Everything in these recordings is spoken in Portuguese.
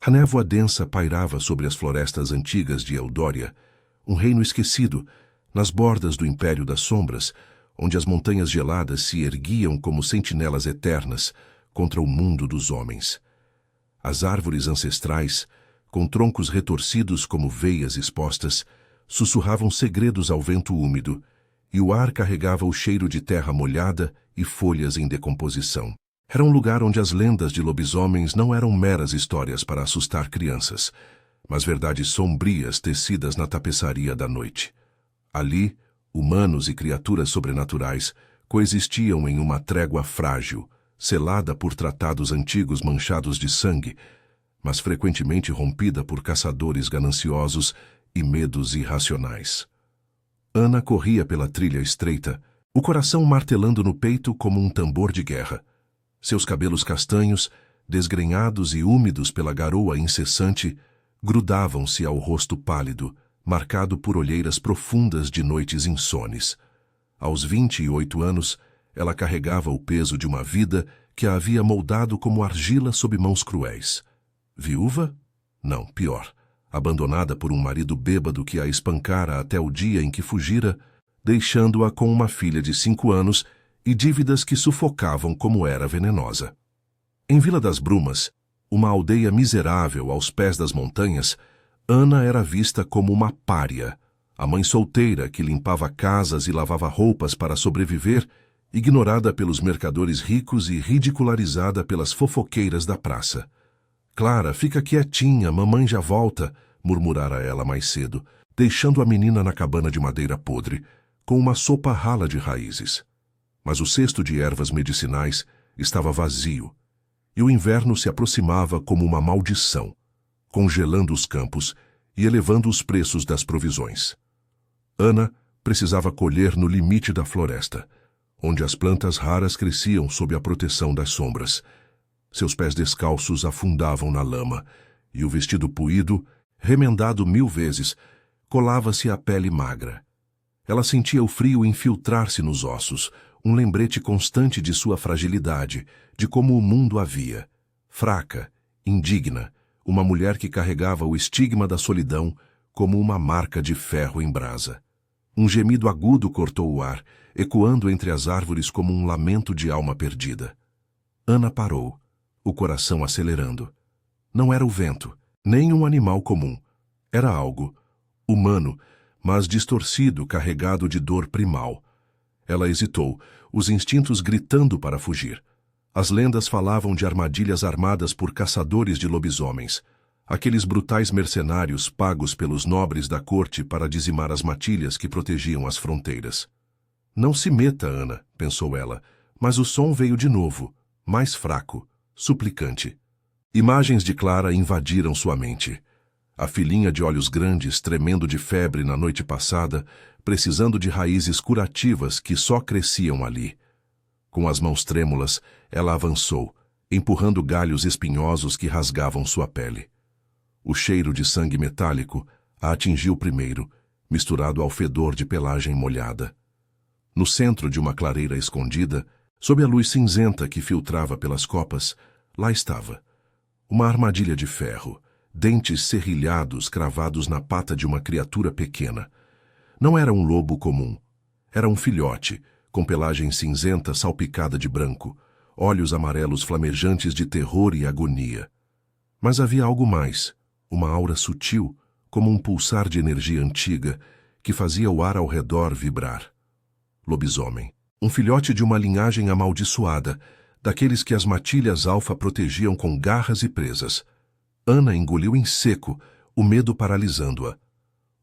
A névoa densa pairava sobre as florestas antigas de Eldória, um reino esquecido, nas bordas do Império das Sombras, onde as montanhas geladas se erguiam como sentinelas eternas contra o mundo dos homens. As árvores ancestrais, com troncos retorcidos como veias expostas, sussurravam segredos ao vento úmido, e o ar carregava o cheiro de terra molhada e folhas em decomposição. Era um lugar onde as lendas de lobisomens não eram meras histórias para assustar crianças, mas verdades sombrias tecidas na tapeçaria da noite. Ali, humanos e criaturas sobrenaturais coexistiam em uma trégua frágil, selada por tratados antigos manchados de sangue, mas frequentemente rompida por caçadores gananciosos e medos irracionais. Ana corria pela trilha estreita, o coração martelando no peito como um tambor de guerra. Seus cabelos castanhos, desgrenhados e úmidos pela garoa incessante, grudavam-se ao rosto pálido, marcado por olheiras profundas de noites insones. Aos 28 anos, ela carregava o peso de uma vida que a havia moldado como argila sob mãos cruéis. Viúva? Não, pior. Abandonada por um marido bêbado que a espancara até o dia em que fugira, deixando-a com uma filha de 5 anos e dívidas que sufocavam como era venenosa. Em Vila das Brumas, uma aldeia miserável aos pés das montanhas, Ana era vista como uma pária, a mãe solteira que limpava casas e lavava roupas para sobreviver, ignorada pelos mercadores ricos e ridicularizada pelas fofoqueiras da praça. Clara, fica quietinha, mamãe já volta, murmurara ela mais cedo, deixando a menina na cabana de madeira podre, com uma sopa rala de raízes. Mas o cesto de ervas medicinais estava vazio, e o inverno se aproximava como uma maldição, congelando os campos e elevando os preços das provisões. Ana precisava colher no limite da floresta, onde as plantas raras cresciam sob a proteção das sombras. Seus pés descalços afundavam na lama, e o vestido puído, remendado 1000 vezes, colava-se à pele magra. Ela sentia o frio infiltrar-se nos ossos, um lembrete constante de sua fragilidade, de como o mundo a via. Fraca, indigna, uma mulher que carregava o estigma da solidão como uma marca de ferro em brasa. Um gemido agudo cortou o ar, ecoando entre as árvores como um lamento de alma perdida. Ana parou, o coração acelerando. Não era o vento, nem um animal comum. Era algo humano, mas distorcido, carregado de dor primal. Ela hesitou, os instintos gritando para fugir. As lendas falavam de armadilhas armadas por caçadores de lobisomens, aqueles brutais mercenários pagos pelos nobres da corte para dizimar as matilhas que protegiam as fronteiras. Não se meta, Ana, pensou ela, mas o som veio de novo, mais fraco, suplicante. Imagens de Clara invadiram sua mente. A filhinha de olhos grandes, tremendo de febre na noite passada, precisando de raízes curativas que só cresciam ali. Com as mãos trêmulas, ela avançou, empurrando galhos espinhosos que rasgavam sua pele. O cheiro de sangue metálico a atingiu primeiro, misturado ao fedor de pelagem molhada. No centro de uma clareira escondida, sob a luz cinzenta que filtrava pelas copas, lá estava. Uma armadilha de ferro, dentes serrilhados cravados na pata de uma criatura pequena. Não era um lobo comum. Era um filhote, com pelagem cinzenta salpicada de branco, olhos amarelos flamejantes de terror e agonia. Mas havia algo mais, uma aura sutil, como um pulsar de energia antiga, que fazia o ar ao redor vibrar. Lobisomem. Um filhote de uma linhagem amaldiçoada, daqueles que as matilhas alfa protegiam com garras e presas. Ana engoliu em seco, o medo paralisando-a.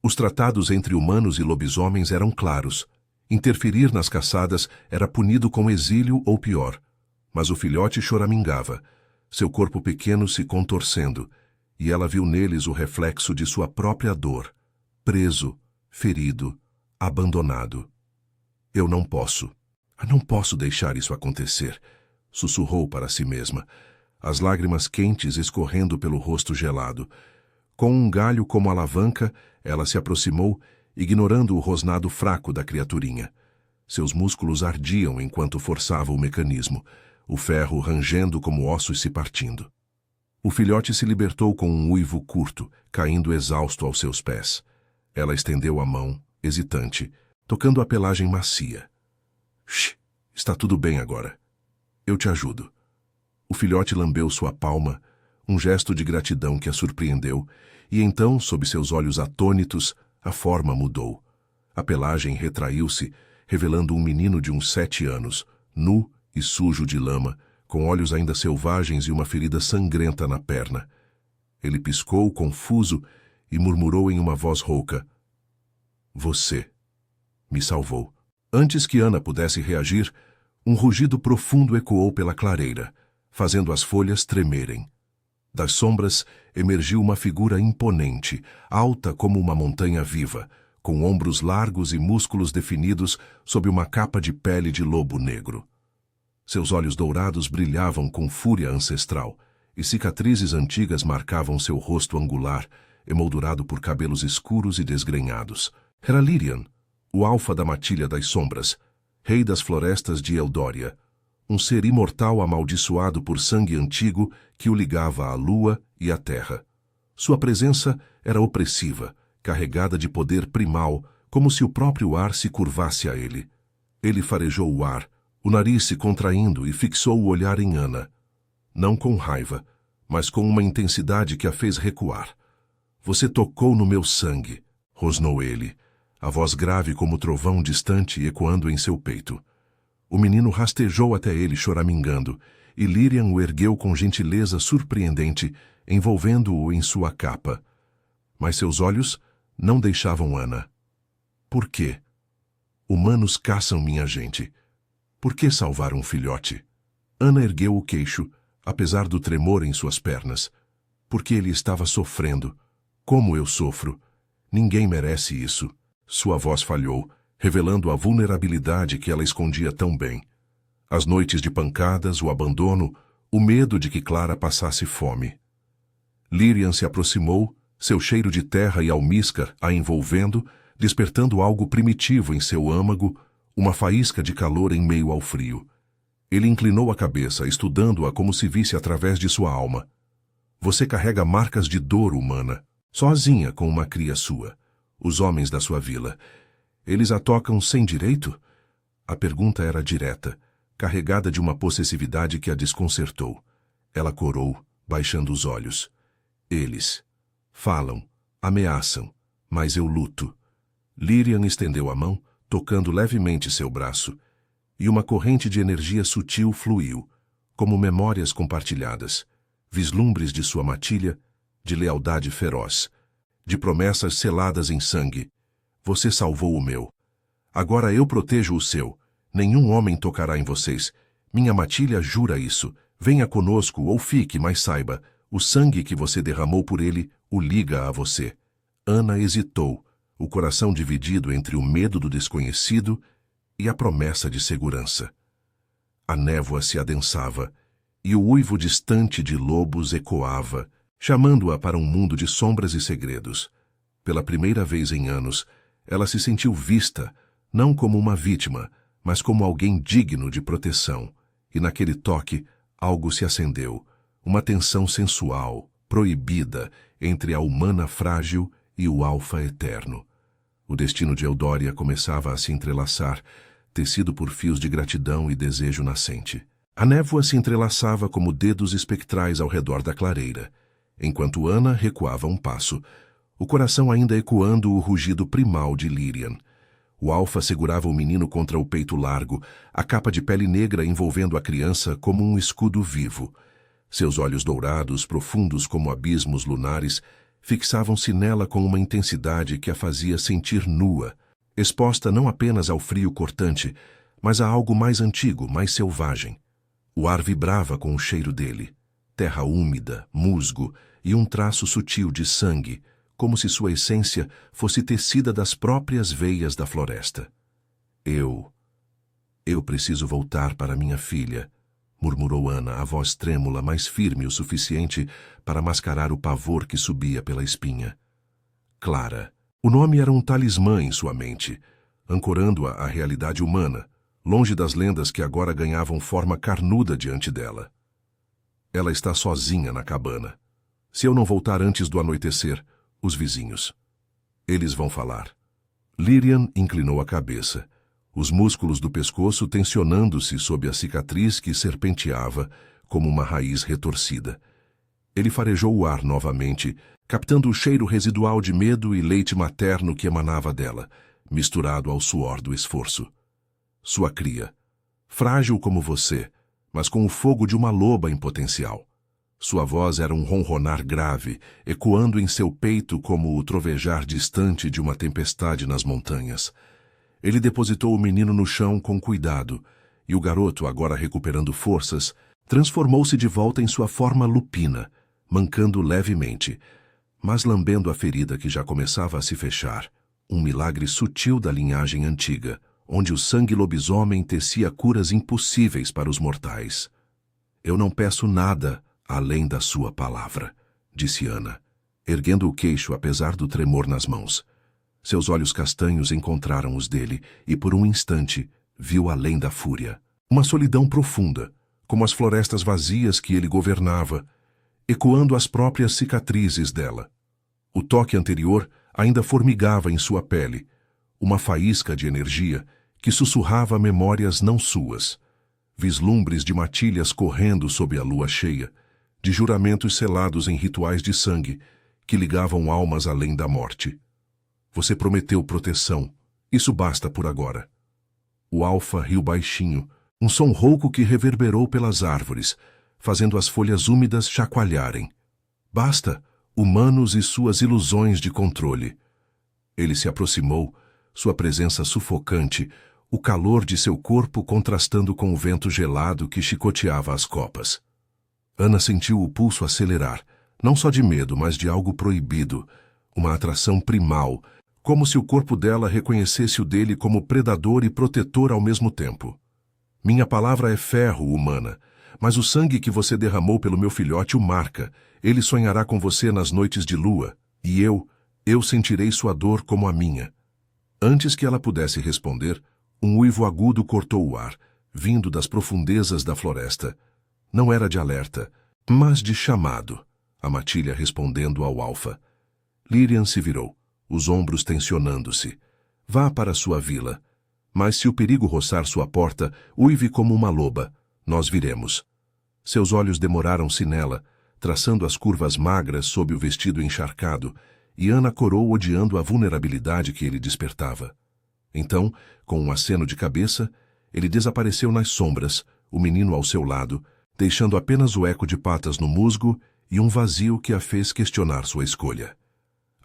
Os tratados entre humanos e lobisomens eram claros. Interferir nas caçadas era punido com exílio ou pior. Mas o filhote choramingava, seu corpo pequeno se contorcendo, e ela viu neles o reflexo de sua própria dor, preso, ferido, abandonado. Eu não posso deixar isso acontecer, sussurrou para si mesma, as lágrimas quentes escorrendo pelo rosto gelado. Com um galho como alavanca, ela se aproximou, ignorando o rosnado fraco da criaturinha. Seus músculos ardiam enquanto forçava o mecanismo, o ferro rangendo como ossos se partindo. O filhote se libertou com um uivo curto, caindo exausto aos seus pés. Ela estendeu a mão, hesitante, tocando a pelagem macia. Shh, está tudo bem agora. Eu te ajudo. O filhote lambeu sua palma, um gesto de gratidão que a surpreendeu, e então, sob seus olhos atônitos, a forma mudou. A pelagem retraiu-se, revelando um menino de uns 7 anos, nu e sujo de lama, com olhos ainda selvagens e uma ferida sangrenta na perna. Ele piscou, confuso, e murmurou em uma voz rouca: "Você me salvou." Antes que Ana pudesse reagir, um rugido profundo ecoou pela clareira, fazendo as folhas tremerem. Das sombras emergiu uma figura imponente, alta como uma montanha viva, com ombros largos e músculos definidos sob uma capa de pele de lobo negro. Seus olhos dourados brilhavam com fúria ancestral, e cicatrizes antigas marcavam seu rosto angular, emoldurado por cabelos escuros e desgrenhados. Era Lirian, o alfa da matilha das sombras, rei das florestas de Eldória, um ser imortal amaldiçoado por sangue antigo que o ligava à lua e à terra. Sua presença era opressiva, carregada de poder primal, como se o próprio ar se curvasse a ele. Ele farejou o ar, o nariz se contraindo, e fixou o olhar em Ana. Não com raiva, mas com uma intensidade que a fez recuar. "Você tocou no meu sangue", rosnou ele, a voz grave como trovão distante ecoando em seu peito. O menino rastejou até ele choramingando, e Lirian o ergueu com gentileza surpreendente, envolvendo-o em sua capa. Mas seus olhos não deixavam Ana. "Por quê? Humanos caçam minha gente. Por que salvar um filhote?" Ana ergueu o queixo, apesar do tremor em suas pernas. "Porque ele estava sofrendo. Como eu sofro. Ninguém merece isso." Sua voz falhou, revelando a vulnerabilidade que ela escondia tão bem. As noites de pancadas, o abandono, o medo de que Clara passasse fome. Lirian se aproximou, seu cheiro de terra e almíscar a envolvendo, despertando algo primitivo em seu âmago, uma faísca de calor em meio ao frio. Ele inclinou a cabeça, estudando-a como se visse através de sua alma. "Você carrega marcas de dor humana, sozinha com uma cria sua. Os homens da sua vila, eles a tocam sem direito?" A pergunta era direta, carregada de uma possessividade que a desconcertou. Ela corou, baixando os olhos. "Eles falam, ameaçam, mas eu luto." Lirian estendeu a mão, tocando levemente seu braço, e uma corrente de energia sutil fluiu, como memórias compartilhadas, vislumbres de sua matilha, de lealdade feroz, de promessas seladas em sangue. "Você salvou o meu. Agora eu protejo o seu. Nenhum homem tocará em vocês. Minha matilha jura isso. Venha conosco ou fique, mas saiba, o sangue que você derramou por ele o liga a você." Ana hesitou, o coração dividido entre o medo do desconhecido e a promessa de segurança. A névoa se adensava, e o uivo distante de lobos ecoava, chamando-a para um mundo de sombras e segredos. Pela primeira vez em anos, ela se sentiu vista, não como uma vítima, mas como alguém digno de proteção, e naquele toque algo se acendeu, uma tensão sensual, proibida, entre a humana frágil e o alfa eterno. O destino de Eldória começava a se entrelaçar, tecido por fios de gratidão e desejo nascente. A névoa se entrelaçava como dedos espectrais ao redor da clareira, enquanto Ana recuava um passo, o coração ainda ecoando o rugido primal de Lirian. O alfa segurava o menino contra o peito largo, a capa de pele negra envolvendo a criança como um escudo vivo. Seus olhos dourados, profundos como abismos lunares, fixavam-se nela com uma intensidade que a fazia sentir nua, exposta não apenas ao frio cortante, mas a algo mais antigo, mais selvagem. O ar vibrava com o cheiro dele, terra úmida, musgo e um traço sutil de sangue, como se sua essência fosse tecida das próprias veias da floresta. Eu preciso voltar para minha filha", murmurou Ana, a voz trêmula, mas firme o suficiente para mascarar o pavor que subia pela espinha. Clara. O nome era um talismã em sua mente, ancorando-a à realidade humana, longe das lendas que agora ganhavam forma carnuda diante dela. Ela está sozinha na cabana. Se eu não voltar antes do anoitecer, os vizinhos. Eles vão falar. Lyrian inclinou a cabeça, os músculos do pescoço tensionando-se sob a cicatriz que serpenteava como uma raiz retorcida. Ele farejou o ar novamente, captando o cheiro residual de medo e leite materno que emanava dela, misturado ao suor do esforço. Sua cria. Frágil como você, mas com o fogo de uma loba em potencial. Sua voz era um ronronar grave, ecoando em seu peito como o trovejar distante de uma tempestade nas montanhas. Ele depositou o menino no chão com cuidado, e o garoto, agora recuperando forças, transformou-se de volta em sua forma lupina, mancando levemente, mas lambendo a ferida que já começava a se fechar, um milagre sutil da linhagem antiga, onde o sangue lobisomem tecia curas impossíveis para os mortais. Eu não peço nada além da sua palavra, disse Ana, erguendo o queixo apesar do tremor nas mãos. Seus olhos castanhos encontraram os dele e, por um instante, viu além da fúria. Uma solidão profunda, como as florestas vazias que ele governava, ecoando as próprias cicatrizes dela. O toque anterior ainda formigava em sua pele, uma faísca de energia que sussurrava memórias não suas, vislumbres de matilhas correndo sob a lua cheia, de juramentos selados em rituais de sangue que ligavam almas além da morte. Você prometeu proteção, isso basta por agora. O alfa riu baixinho, um som rouco que reverberou pelas árvores, fazendo as folhas úmidas chacoalharem. Basta, humanos e suas ilusões de controle. Ele se aproximou, sua presença sufocante, o calor de seu corpo contrastando com o vento gelado que chicoteava as copas. Ana sentiu o pulso acelerar, não só de medo, mas de algo proibido, uma atração primal, como se o corpo dela reconhecesse o dele como predador e protetor ao mesmo tempo. Minha palavra é ferro, humana, mas o sangue que você derramou pelo meu filhote o marca. Ele sonhará com você nas noites de lua, e eu sentirei sua dor como a minha. Antes que ela pudesse responder, um uivo agudo cortou o ar, vindo das profundezas da floresta. Não era de alerta, mas de chamado, a matilha respondendo ao alfa. Lyrian se virou, os ombros tensionando-se. Vá para sua vila. Mas se o perigo roçar sua porta, uive como uma loba. Nós viremos. Seus olhos demoraram-se nela, traçando as curvas magras sob o vestido encharcado, e Ana corou odiando a vulnerabilidade que ele despertava. Então, com um aceno de cabeça, ele desapareceu nas sombras, o menino ao seu lado, deixando apenas o eco de patas no musgo e um vazio que a fez questionar sua escolha.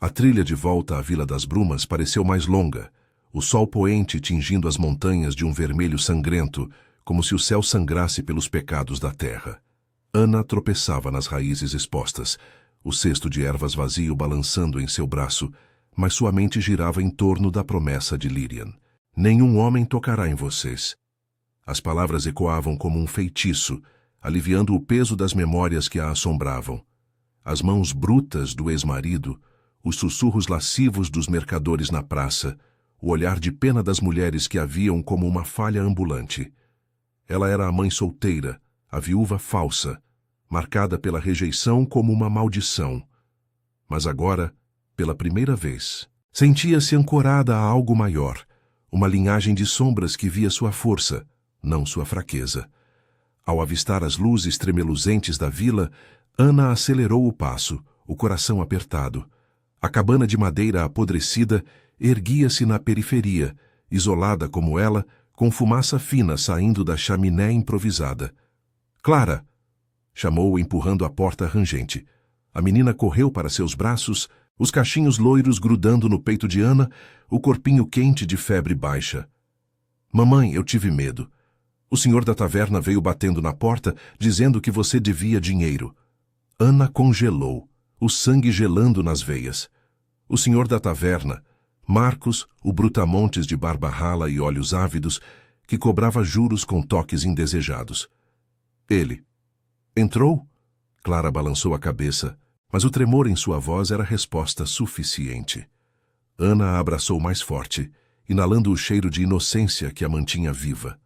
A trilha de volta à Vila das Brumas pareceu mais longa, o sol poente tingindo as montanhas de um vermelho sangrento, como se o céu sangrasse pelos pecados da terra. Ana tropeçava nas raízes expostas, o cesto de ervas vazio balançando em seu braço, mas sua mente girava em torno da promessa de Lyrian. Nenhum homem tocará em vocês. As palavras ecoavam como um feitiço, aliviando o peso das memórias que a assombravam. As mãos brutas do ex-marido, os sussurros lascivos dos mercadores na praça, o olhar de pena das mulheres que a viam como uma falha ambulante. Ela era a mãe solteira, a viúva falsa, marcada pela rejeição como uma maldição. Mas agora, pela primeira vez, sentia-se ancorada a algo maior, uma linhagem de sombras que via sua força, não sua fraqueza. Ao avistar as luzes tremeluzentes da vila, Ana acelerou o passo, o coração apertado. A cabana de madeira apodrecida erguia-se na periferia, isolada como ela, com fumaça fina saindo da chaminé improvisada. «Clara!» chamou, empurrando a porta rangente. A menina correu para seus braços, os cachinhos loiros grudando no peito de Ana, o corpinho quente de febre baixa. «Mamãe, eu tive medo. O senhor da taverna veio batendo na porta, dizendo que você devia dinheiro.» Ana congelou, o sangue gelando nas veias. O senhor da taverna, Marcos, o brutamontes de barba rala e olhos ávidos, que cobrava juros com toques indesejados. Ele. Entrou? Clara balançou a cabeça, mas o tremor em sua voz era resposta suficiente. Ana a abraçou mais forte, inalando o cheiro de inocência que a mantinha viva.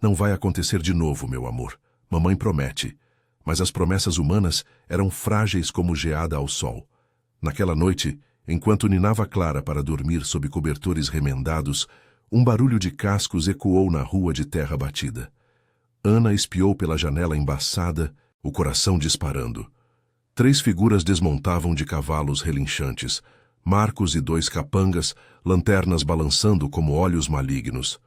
Não vai acontecer de novo, meu amor. Mamãe promete. Mas as promessas humanas eram frágeis como geada ao sol. Naquela noite, enquanto ninava Clara para dormir sob cobertores remendados, um barulho de cascos ecoou na rua de terra batida. Ana espiou pela janela embaçada, o coração disparando. 3 figuras desmontavam de cavalos relinchantes, Marcos e 2 capangas, lanternas balançando como olhos malignos.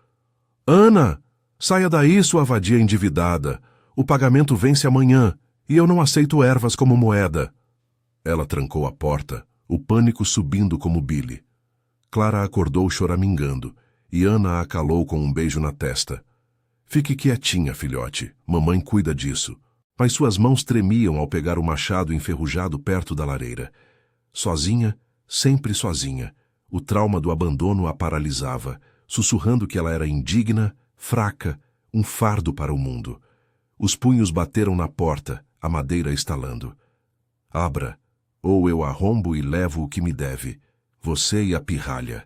"Ana! Saia daí, sua vadia endividada! O pagamento vence amanhã, e eu não aceito ervas como moeda." Ela trancou a porta, o pânico subindo como bile. Clara acordou choramingando, e Ana a calou com um beijo na testa. "Fique quietinha, filhote, mamãe cuida disso." Mas suas mãos tremiam ao pegar o machado enferrujado perto da lareira. Sozinha, sempre sozinha, o trauma do abandono a paralisava, sussurrando que ela era indigna, fraca, um fardo para o mundo. Os punhos bateram na porta, a madeira estalando. "Abra, ou eu arrombo e levo o que me deve, você e a pirralha."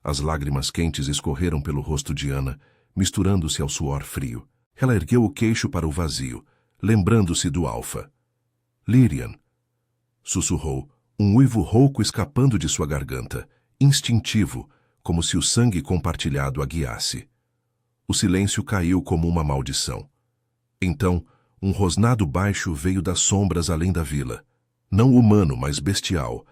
As lágrimas quentes escorreram pelo rosto de Ana, misturando-se ao suor frio. Ela ergueu o queixo para o vazio, lembrando-se do Alfa. "Lirian", sussurrou, um uivo rouco escapando de sua garganta, instintivo, como se o sangue compartilhado a guiasse. O silêncio caiu como uma maldição. Então, um rosnado baixo veio das sombras além da vila, não humano, mas bestial,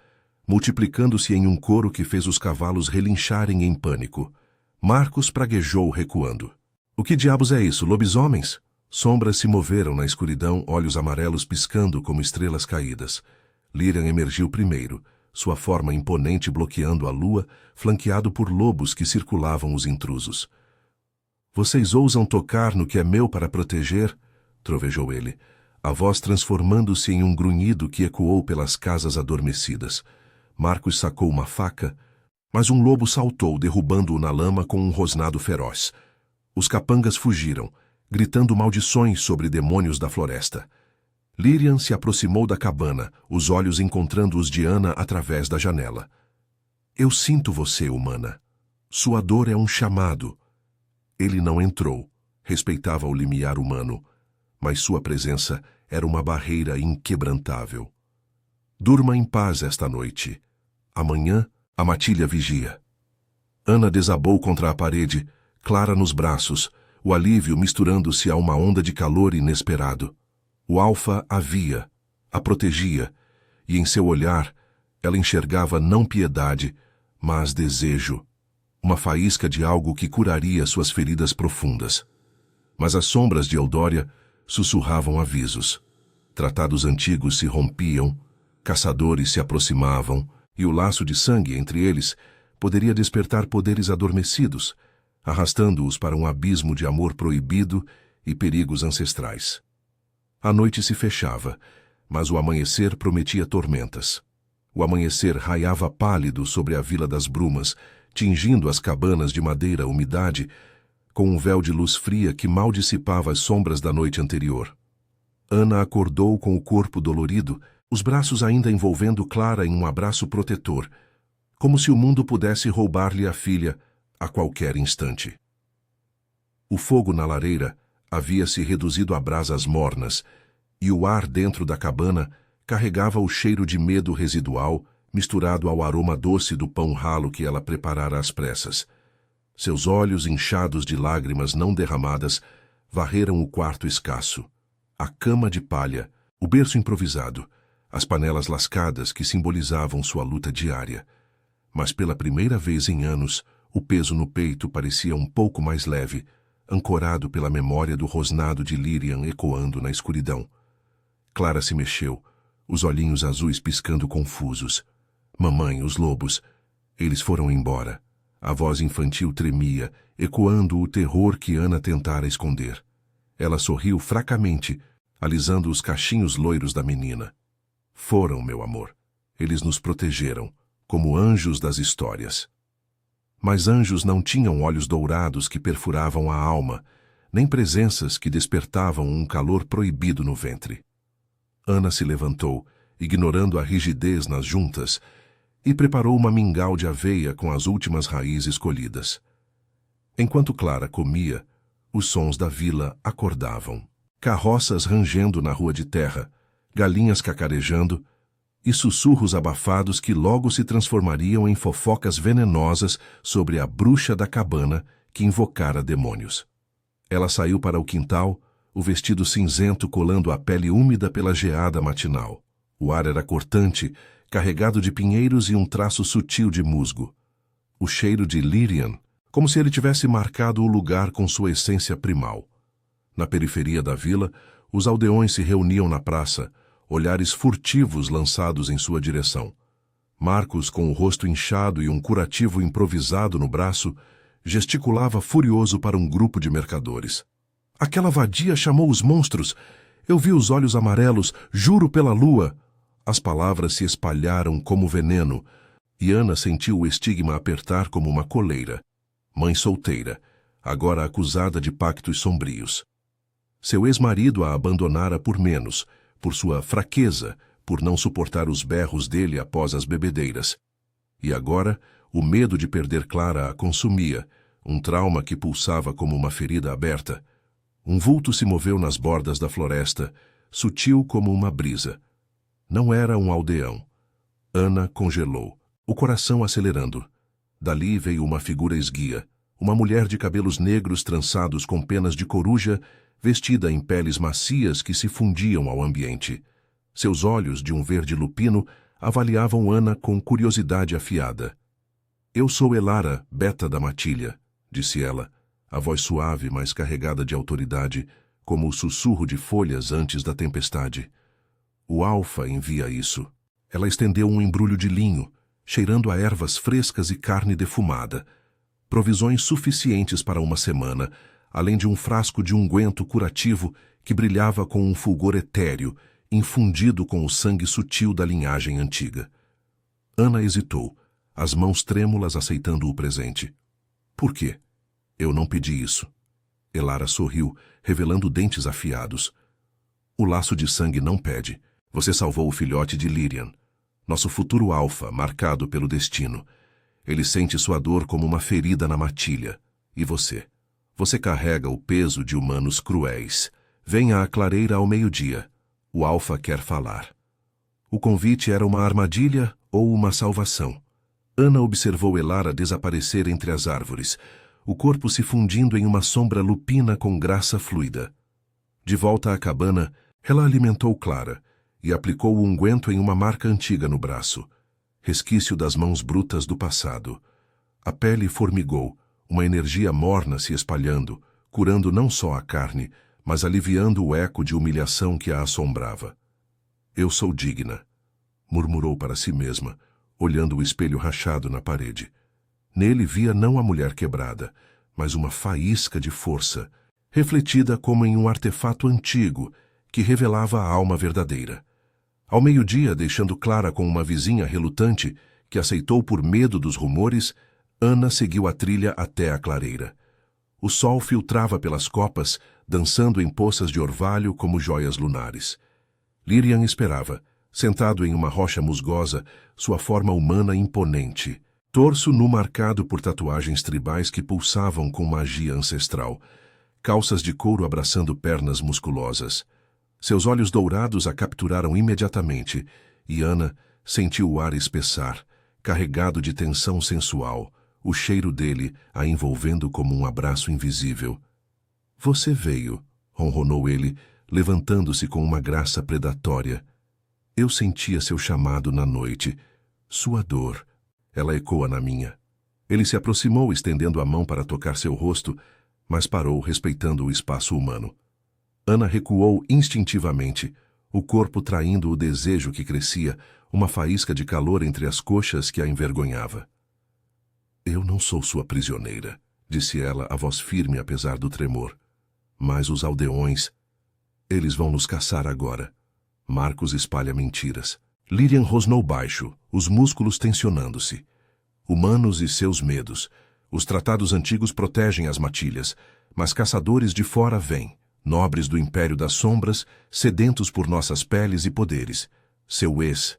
multiplicando-se em um coro que fez os cavalos relincharem em pânico. Marcos praguejou recuando. "O que diabos é isso, lobisomens?" Sombras se moveram na escuridão, olhos amarelos piscando como estrelas caídas. Lirian emergiu primeiro, sua forma imponente bloqueando a lua, flanqueado por lobos que circulavam os intrusos. "Vocês ousam tocar no que é meu para proteger?" trovejou ele, a voz transformando-se em um grunhido que ecoou pelas casas adormecidas. Marcos sacou uma faca, mas um lobo saltou, derrubando-o na lama com um rosnado feroz. Os capangas fugiram, gritando maldições sobre demônios da floresta. Lirian se aproximou da cabana, os olhos encontrando os de Ana através da janela. "Eu sinto você, humana. Sua dor é um chamado." Ele não entrou, respeitava o limiar humano, mas sua presença era uma barreira inquebrantável. "Durma em paz esta noite. Amanhã, a matilha vigia." Ana desabou contra a parede, Clara nos braços, o alívio misturando-se a uma onda de calor inesperado. O Alfa a via, a protegia, e em seu olhar ela enxergava não piedade, mas desejo, uma faísca de algo que curaria suas feridas profundas. Mas as sombras de Eudória sussurravam avisos. Tratados antigos se rompiam, caçadores se aproximavam, e o laço de sangue entre eles poderia despertar poderes adormecidos, arrastando-os para um abismo de amor proibido e perigos ancestrais. A noite se fechava, mas o amanhecer prometia tormentas. O amanhecer raiava pálido sobre a Vila das Brumas, tingindo as cabanas de madeira umidade com um véu de luz fria que mal dissipava as sombras da noite anterior. Ana acordou com o corpo dolorido, os braços ainda envolvendo Clara em um abraço protetor, como se o mundo pudesse roubar-lhe a filha a qualquer instante. O fogo na lareira havia se reduzido a brasas mornas, e o ar dentro da cabana carregava o cheiro de medo residual, misturado ao aroma doce do pão ralo que ela preparara às pressas. Seus olhos, inchados de lágrimas não derramadas, varreram o quarto escasso. A cama de palha, o berço improvisado, as panelas lascadas que simbolizavam sua luta diária. Mas pela primeira vez em anos, o peso no peito parecia um pouco mais leve, ancorado pela memória do rosnado de Lirian ecoando na escuridão. Clara se mexeu, os olhinhos azuis piscando confusos. "Mamãe, os lobos." Eles foram embora. A voz infantil tremia, ecoando o terror que Ana tentara esconder. Ela sorriu fracamente, alisando os cachinhos loiros da menina. "Foram, meu amor. Eles nos protegeram, como anjos das histórias." Mas anjos não tinham olhos dourados que perfuravam a alma, nem presenças que despertavam um calor proibido no ventre. Ana se levantou, ignorando a rigidez nas juntas, e preparou uma mingau de aveia com as últimas raízes colhidas. Enquanto Clara comia, os sons da vila acordavam. carroças rangendo na rua de terra, galinhas cacarejando e sussurros abafados que logo se transformariam em fofocas venenosas sobre a bruxa da cabana que invocara demônios. Ela saiu para o quintal, o vestido cinzento colando a pele úmida pela geada matinal. O ar era cortante, carregado de pinheiros e um traço sutil de musgo. O cheiro de Lyrian, como se ele tivesse marcado o lugar com sua essência primal. Na periferia da vila, os aldeões se reuniam na praça, olhares furtivos lançados em sua direção. Marcos, com o rosto inchado e um curativo improvisado no braço, gesticulava furioso para um grupo de mercadores. Aquela vadia chamou os monstros. Eu vi os olhos amarelos, juro pela lua. As palavras se espalharam como veneno, e Ana sentiu o estigma apertar como uma coleira. Mãe solteira, agora acusada de pactos sombrios. Seu ex-marido a abandonara por menos, por sua fraqueza, por não suportar os berros dele após as bebedeiras. E agora, o medo de perder Clara a consumia, um trauma que pulsava como uma ferida aberta. Um vulto se moveu nas bordas da floresta, sutil como uma brisa. Não era um aldeão. Ana congelou, o coração acelerando. Dali veio uma figura esguia, uma mulher de cabelos negros trançados com penas de coruja, vestida em peles macias que se fundiam ao ambiente. Seus olhos, de um verde lupino, avaliavam Ana com curiosidade afiada. Eu sou Elara, beta da matilha, disse ela, a voz suave, mas carregada de autoridade, como o sussurro de folhas antes da tempestade. O alfa envia isso. Ela estendeu um embrulho de linho, cheirando a ervas frescas e carne defumada. Provisões suficientes para uma semana, além de um frasco de unguento curativo que brilhava com um fulgor etéreo, infundido com o sangue sutil da linhagem antiga. Ana hesitou, as mãos trêmulas aceitando o presente. Por quê? Eu não pedi isso. Elara sorriu, revelando dentes afiados. O laço de sangue não pede. Você salvou o filhote de Lyrian. Nosso futuro alfa, marcado pelo destino. Ele sente sua dor como uma ferida na matilha. E você? Você carrega o peso de humanos cruéis. Venha à clareira ao meio-dia. O alfa quer falar. O convite era uma armadilha ou uma salvação? Ana observou Elara desaparecer entre as árvores, o corpo se fundindo em uma sombra lupina com graça fluida. De volta à cabana, ela alimentou Clara e aplicou o unguento em uma marca antiga no braço, resquício das mãos brutas do passado. A pele formigou, uma energia morna se espalhando, curando não só a carne, mas aliviando o eco de humilhação que a assombrava. Eu sou digna, murmurou para si mesma, olhando o espelho rachado na parede. Nele via não a mulher quebrada, mas uma faísca de força, refletida como em um artefato antigo que revelava a alma verdadeira. Ao meio-dia, deixando Clara com uma vizinha relutante, que aceitou por medo dos rumores, Ana seguiu a trilha até a clareira. O sol filtrava pelas copas, dançando em poças de orvalho como joias lunares. Lyrian esperava, sentado em uma rocha musgosa, sua forma humana imponente, torso nu marcado por tatuagens tribais que pulsavam com magia ancestral, calças de couro abraçando pernas musculosas. Seus olhos dourados a capturaram imediatamente, e Ana sentiu o ar espessar, carregado de tensão sensual, o cheiro dele a envolvendo como um abraço invisível. Você veio, ronronou ele, levantando-se com uma graça predatória. Eu sentia seu chamado na noite, sua dor. Ela ecoa na minha. Ele se aproximou, estendendo a mão para tocar seu rosto, mas parou, respeitando o espaço humano. Ana recuou instintivamente, o corpo traindo o desejo que crescia, uma faísca de calor entre as coxas que a envergonhava. Eu não sou sua prisioneira, disse ela, a voz firme apesar do tremor. Mas os aldeões, eles vão nos caçar agora. Marcos espalha mentiras. Lyrian rosnou baixo, os músculos tensionando-se. Humanos e seus medos. Os tratados antigos protegem as matilhas, mas caçadores de fora vêm, nobres do Império das Sombras, sedentos por nossas peles e poderes. Seu ex.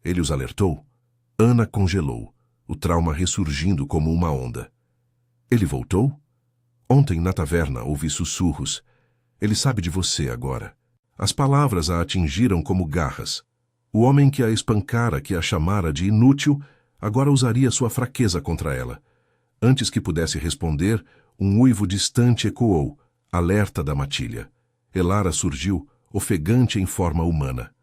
Ele os alertou? Ana congelou, o trauma ressurgindo como uma onda. Ele voltou? Ontem, na taverna, ouvi sussurros. Ele sabe de você agora. As palavras a atingiram como garras. O homem que a espancara, que a chamara de inútil, agora usaria sua fraqueza contra ela. Antes que pudesse responder, um uivo distante ecoou, alerta da matilha. Elara surgiu, ofegante em forma humana.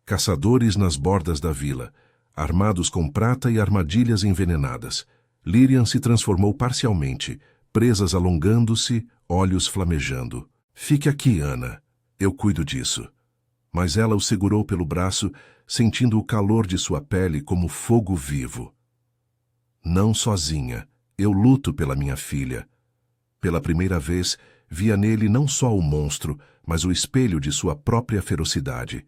Caçadores nas bordas da vila, armados com prata e armadilhas envenenadas. Lirian se transformou parcialmente, presas alongando-se, olhos flamejando. Fique aqui, Ana. Eu cuido disso. Mas ela o segurou pelo braço, sentindo o calor de sua pele como fogo vivo. Não sozinha. Eu luto pela minha filha. Pela primeira vez, via nele não só o monstro, mas o espelho de sua própria ferocidade.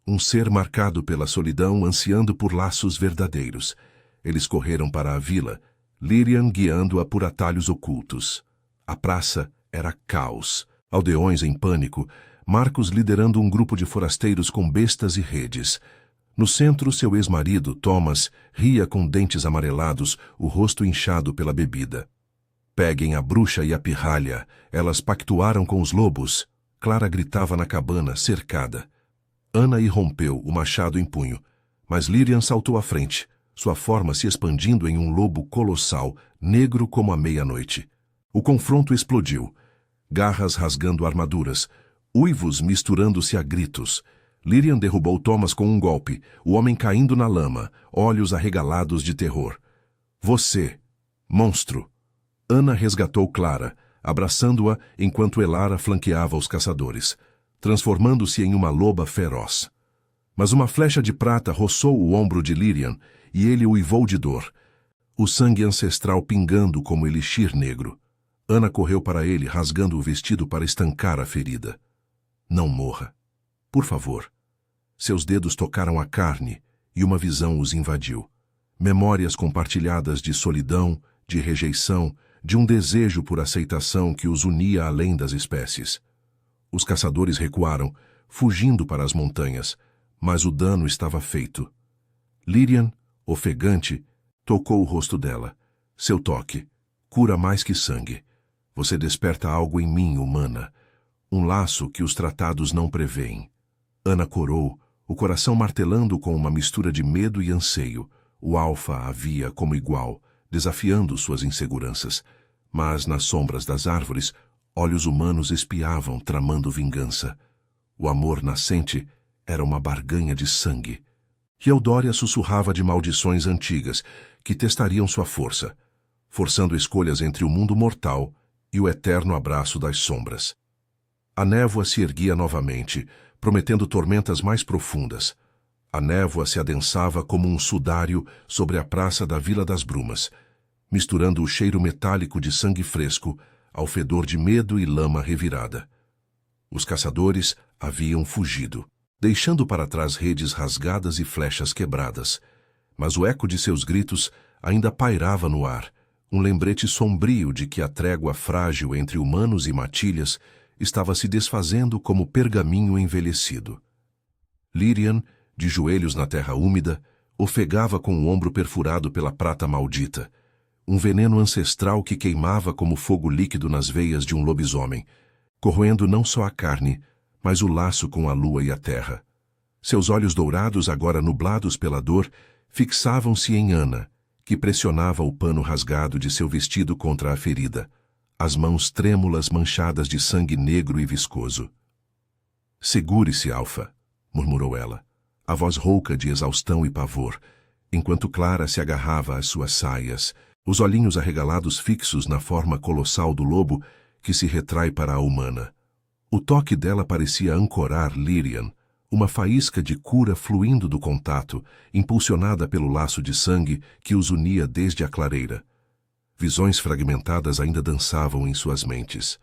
Um ser marcado pela solidão, ansiando por laços verdadeiros. Eles correram para a vila, Lirian guiando-a por atalhos ocultos. A praça era caos. Aldeões em pânico, Marcos liderando um grupo de forasteiros com bestas e redes. No centro, seu ex-marido, Thomas, ria com dentes amarelados, o rosto inchado pela bebida. Peguem a bruxa e a pirralha, elas pactuaram com os lobos. Clara gritava na cabana, cercada. Ana irrompeu, o machado em punho, mas Lirian saltou à frente, sua forma se expandindo em um lobo colossal, negro como a meia-noite. O confronto explodiu. Garras rasgando armaduras, uivos misturando-se a gritos. Lirian derrubou Thomas com um golpe, o homem caindo na lama, olhos arregalados de terror. Você, monstro! Ana resgatou Clara, abraçando-a enquanto Elara flanqueava os caçadores, transformando-se em uma loba feroz. Mas uma flecha de prata roçou o ombro de Lirian e ele uivou de dor, o sangue ancestral pingando como elixir negro. Ana correu para ele, rasgando o vestido para estancar a ferida. Não morra. Por favor. Seus dedos tocaram a carne e uma visão os invadiu. Memórias compartilhadas de solidão, de rejeição, de um desejo por aceitação que os unia além das espécies. Os caçadores recuaram, fugindo para as montanhas, mas o dano estava feito. Lirian, ofegante, tocou o rosto dela. Seu toque cura mais que sangue. Você desperta algo em mim, humana. Um laço que os tratados não prevêem. Ana corou, o coração martelando com uma mistura de medo e anseio. O alfa a via como igual, desafiando suas inseguranças. Mas, nas sombras das árvores, olhos humanos espiavam, tramando vingança. O amor nascente era uma barganha de sangue. E Eudória sussurrava de maldições antigas, que testariam sua força, forçando escolhas entre o mundo mortal e o eterno abraço das sombras. A névoa se erguia novamente, prometendo tormentas mais profundas. A névoa se adensava como um sudário sobre a praça da Vila das Brumas, misturando o cheiro metálico de sangue fresco ao fedor de medo e lama revirada. Os caçadores haviam fugido, deixando para trás redes rasgadas e flechas quebradas. Mas o eco de seus gritos ainda pairava no ar, um lembrete sombrio de que a trégua frágil entre humanos e matilhas estava se desfazendo como pergaminho envelhecido. Lirian, de joelhos na terra úmida, ofegava com o ombro perfurado pela prata maldita, um veneno ancestral que queimava como fogo líquido nas veias de um lobisomem, corroendo não só a carne, mas o laço com a lua e a terra. Seus olhos dourados, agora nublados pela dor, fixavam-se em Ana, que pressionava o pano rasgado de seu vestido contra a ferida, as mãos trêmulas manchadas de sangue negro e viscoso. Segure-se, Alfa, murmurou ela, a voz rouca de exaustão e pavor, enquanto Clara se agarrava às suas saias, os olhinhos arregalados fixos na forma colossal do lobo que se retrai para a humana. O toque dela parecia ancorar Lirian, uma faísca de cura fluindo do contato, impulsionada pelo laço de sangue que os unia desde a clareira. Visões fragmentadas ainda dançavam em suas mentes.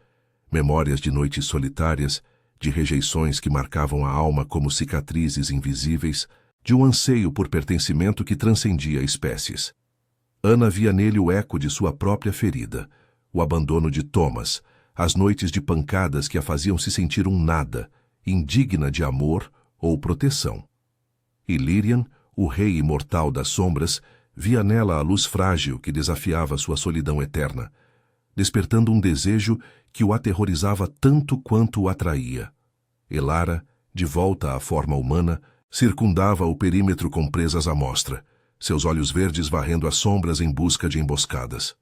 Memórias de noites solitárias, de rejeições que marcavam a alma como cicatrizes invisíveis, de um anseio por pertencimento que transcendia espécies. Ana via nele o eco de sua própria ferida, o abandono de Thomas, as noites de pancadas que a faziam se sentir um nada, indigna de amor ou proteção. E Lirian, o rei imortal das sombras, via nela a luz frágil que desafiava sua solidão eterna. despertando um desejo que o aterrorizava tanto quanto o atraía. Elara, de volta à forma humana, circundava o perímetro com presas à mostra, seus olhos verdes varrendo as sombras em busca de emboscadas.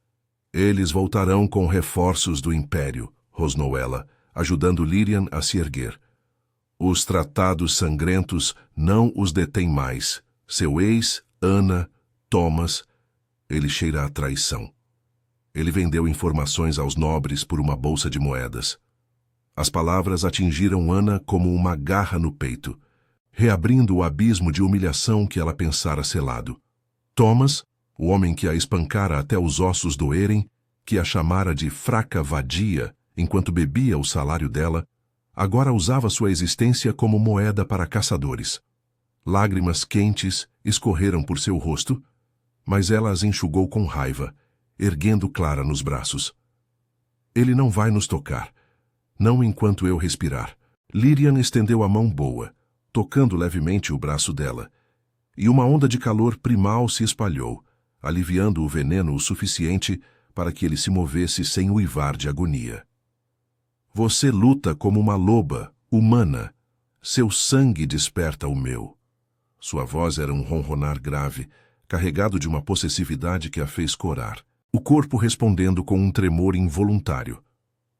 Eles voltarão com reforços do Império, rosnou ela, ajudando Lyrian a se erguer. Os tratados sangrentos não os detêm mais. Seu ex, Ana, Thomas, ele cheira a traição. Ele vendeu informações aos nobres por uma bolsa de moedas. As palavras atingiram Ana como uma garra no peito, reabrindo o abismo de humilhação que ela pensara selado. Thomas, o homem que a espancara até os ossos doerem, que a chamara de fraca vadia enquanto bebia o salário dela, agora usava sua existência como moeda para caçadores. Lágrimas quentes escorreram por seu rosto, mas ela as enxugou com raiva, erguendo Clara nos braços. Ele não vai nos tocar, não enquanto eu respirar. Lyrian estendeu a mão boa, tocando levemente o braço dela, e uma onda de calor primal se espalhou, aliviando o veneno o suficiente para que ele se movesse sem uivar de agonia. Você luta como uma loba, humana. Seu sangue desperta o meu. Sua voz era um ronronar grave, carregado de uma possessividade que a fez corar, o corpo respondendo com um tremor involuntário.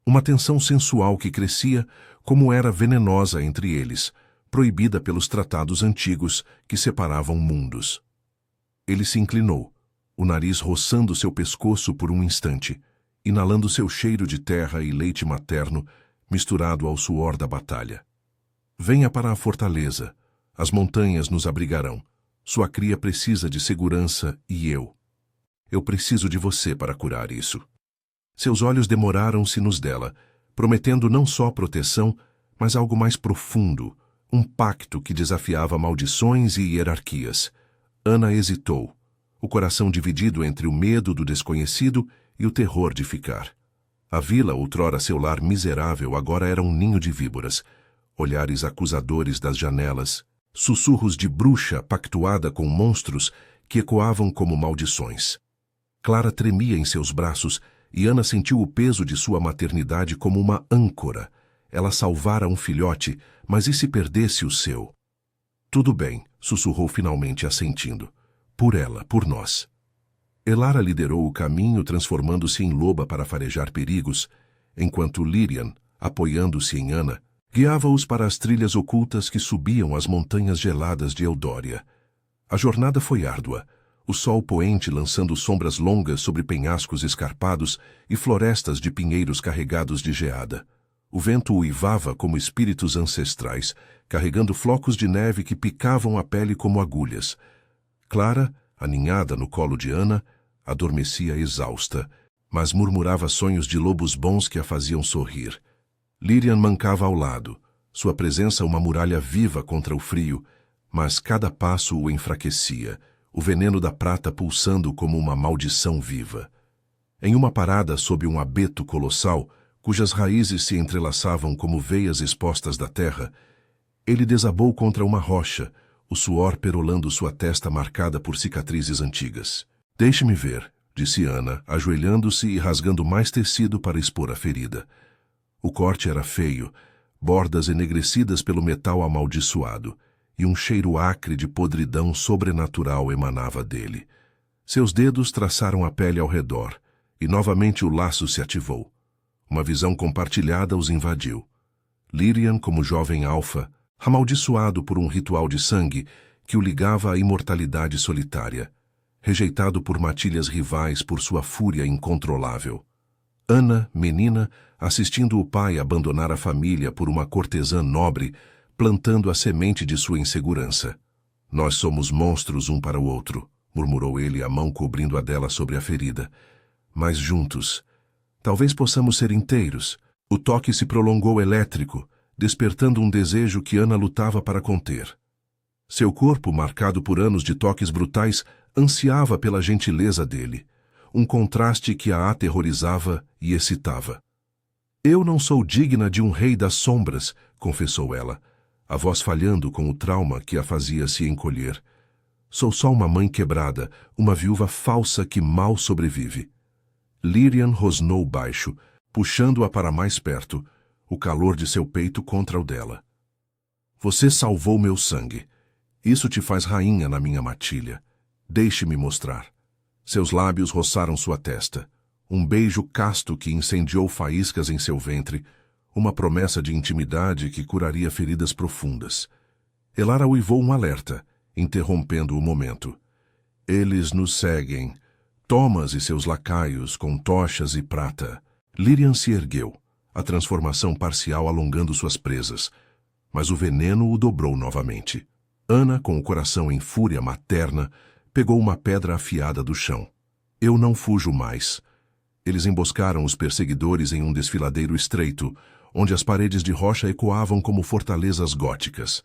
Uma tensão sensual que crescia, como era venenosa entre eles, proibida pelos tratados antigos que separavam mundos. Ele se inclinou, o nariz roçando seu pescoço por um instante, inalando seu cheiro de terra e leite materno misturado ao suor da batalha. Venha para a fortaleza. As montanhas nos abrigarão. Sua cria precisa de segurança e eu. Eu preciso de você para curar isso. Seus olhos demoraram-se nos dela, prometendo não só proteção, mas algo mais profundo, um pacto que desafiava maldições e hierarquias. Ana hesitou, o coração dividido entre o medo do desconhecido e o terror de ficar. A vila, outrora seu lar miserável, agora era um ninho de víboras, olhares acusadores das janelas, sussurros de bruxa pactuada com monstros que ecoavam como maldições. Clara tremia em seus braços e Ana sentiu o peso de sua maternidade como uma âncora. Ela salvara um filhote, mas e se perdesse o seu? Tudo bem, sussurrou finalmente assentindo. Por ela, por nós. Elara liderou o caminho, transformando-se em loba para farejar perigos, enquanto Lyrian, apoiando-se em Ana, guiava-os para as trilhas ocultas que subiam as montanhas geladas de Eldória. A jornada foi árdua, o sol poente lançando sombras longas sobre penhascos escarpados e florestas de pinheiros carregados de geada. O vento uivava como espíritos ancestrais, carregando flocos de neve que picavam a pele como agulhas. Clara, aninhada no colo de Ana, adormecia exausta, mas murmurava sonhos de lobos bons que a faziam sorrir. Lyrian mancava ao lado, sua presença uma muralha viva contra o frio, mas cada passo o enfraquecia, o veneno da prata pulsando como uma maldição viva. Em uma parada sob um abeto colossal, cujas raízes se entrelaçavam como veias expostas da terra, ele desabou contra uma rocha, o suor perolando sua testa marcada por cicatrizes antigas. Deixe-me ver, disse Ana, ajoelhando-se e rasgando mais tecido para expor a ferida. O corte era feio, bordas enegrecidas pelo metal amaldiçoado, e um cheiro acre de podridão sobrenatural emanava dele. Seus dedos traçaram a pele ao redor, e novamente o laço se ativou. Uma visão compartilhada os invadiu. Lyrian, como jovem alfa, amaldiçoado por um ritual de sangue que o ligava à imortalidade solitária, rejeitado por matilhas rivais por sua fúria incontrolável. Ana, menina, assistindo o pai abandonar a família por uma cortesã nobre, plantando a semente de sua insegurança. Nós somos monstros um para o outro, murmurou ele, a mão cobrindo a dela sobre a ferida. Mas juntos, talvez possamos ser inteiros. O toque se prolongou elétrico, despertando um desejo que Ana lutava para conter. Seu corpo, marcado por anos de toques brutais, ansiava pela gentileza dele, um contraste que a aterrorizava e excitava. Eu não sou digna de um rei das sombras, confessou ela, a voz falhando com o trauma que a fazia se encolher. Sou só uma mãe quebrada, uma viúva falsa que mal sobrevive. Lyrian rosnou baixo, puxando-a para mais perto, o calor de seu peito contra o dela. Você salvou meu sangue. Isso te faz rainha na minha matilha. Deixe-me mostrar. Seus lábios roçaram sua testa. Um beijo casto que incendiou faíscas em seu ventre, uma promessa de intimidade que curaria feridas profundas. Elara uivou um alerta, interrompendo o momento. Eles nos seguem. Thomas e seus lacaios com tochas e prata. Lyrian se ergueu, a transformação parcial alongando suas presas, mas o veneno o dobrou novamente. Ana, com o coração em fúria materna, pegou uma pedra afiada do chão. Eu não fujo mais. Eles emboscaram os perseguidores em um desfiladeiro estreito, onde as paredes de rocha ecoavam como fortalezas góticas.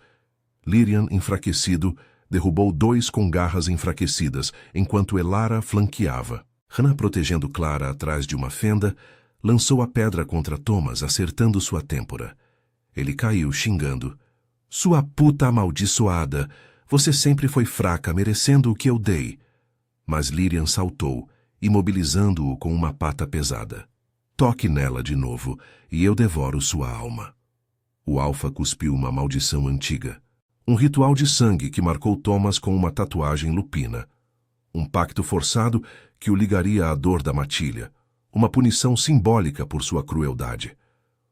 Lyrian, enfraquecido, derrubou 2 com garras enfraquecidas, enquanto Elara flanqueava. Hannah, protegendo Clara atrás de uma fenda, lançou a pedra contra Thomas, acertando sua têmpora. Ele caiu, xingando. Sua puta amaldiçoada! Você sempre foi fraca, merecendo o que eu dei. Mas Lyrian saltou, imobilizando-o com uma pata pesada. Toque nela de novo, e eu devoro sua alma. O Alfa cuspiu uma maldição antiga. Um ritual de sangue que marcou Thomas com uma tatuagem lupina. Um pacto forçado que o ligaria à dor da matilha. Uma punição simbólica por sua crueldade.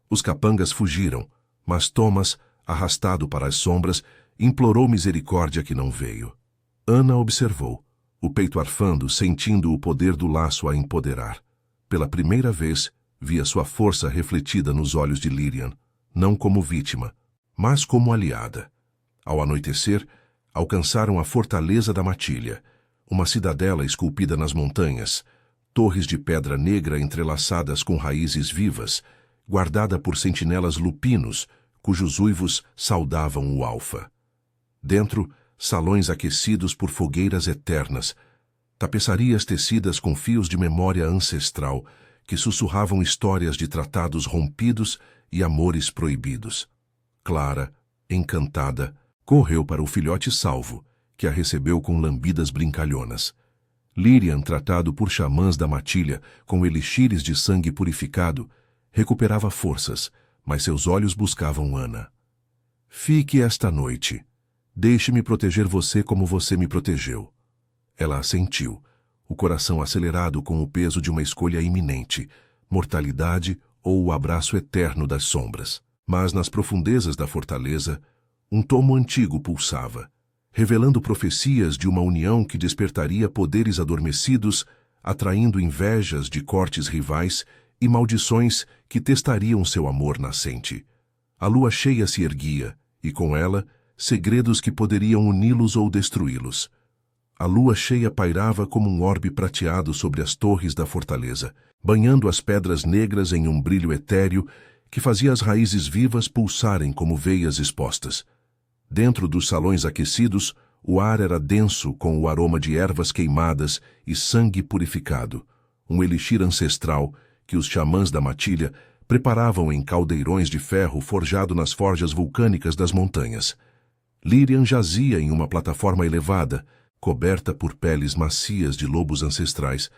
Os capangas fugiram, mas Thomas, arrastado para as sombras, implorou misericórdia que não veio. Ana observou, o peito arfando, sentindo o poder do laço a empoderar. Pela primeira vez, via sua força refletida nos olhos de Lyrian, não como vítima, mas como aliada. Ao anoitecer, alcançaram a fortaleza da matilha, uma cidadela esculpida nas montanhas, torres de pedra negra entrelaçadas com raízes vivas, guardada por sentinelas lupinos, cujos uivos saudavam o Alfa. Dentro, salões aquecidos por fogueiras eternas, tapeçarias tecidas com fios de memória ancestral que sussurravam histórias de tratados rompidos e amores proibidos. Clara, encantada, correu para o filhote salvo, que a recebeu com lambidas brincalhonas. Lyrian, tratado por xamãs da matilha com elixires de sangue purificado, recuperava forças, mas seus olhos buscavam Ana. Fique esta noite. Deixe-me proteger você como você me protegeu. Ela assentiu, o coração acelerado com o peso de uma escolha iminente, mortalidade ou o abraço eterno das sombras. Mas nas profundezas da fortaleza, um tomo antigo pulsava, revelando profecias de uma união que despertaria poderes adormecidos, atraindo invejas de cortes rivais e maldições que testariam seu amor nascente. A lua cheia se erguia, e com ela, segredos que poderiam uni-los ou destruí-los. A lua cheia pairava como um orbe prateado sobre as torres da fortaleza, banhando as pedras negras em um brilho etéreo que fazia as raízes vivas pulsarem como veias expostas. Dentro dos salões aquecidos, o ar era denso com o aroma de ervas queimadas e sangue purificado, um elixir ancestral que os xamãs da matilha preparavam em caldeirões de ferro forjado nas forjas vulcânicas das montanhas. Lyrian jazia em uma plataforma elevada, coberta por peles macias de lobos ancestrais,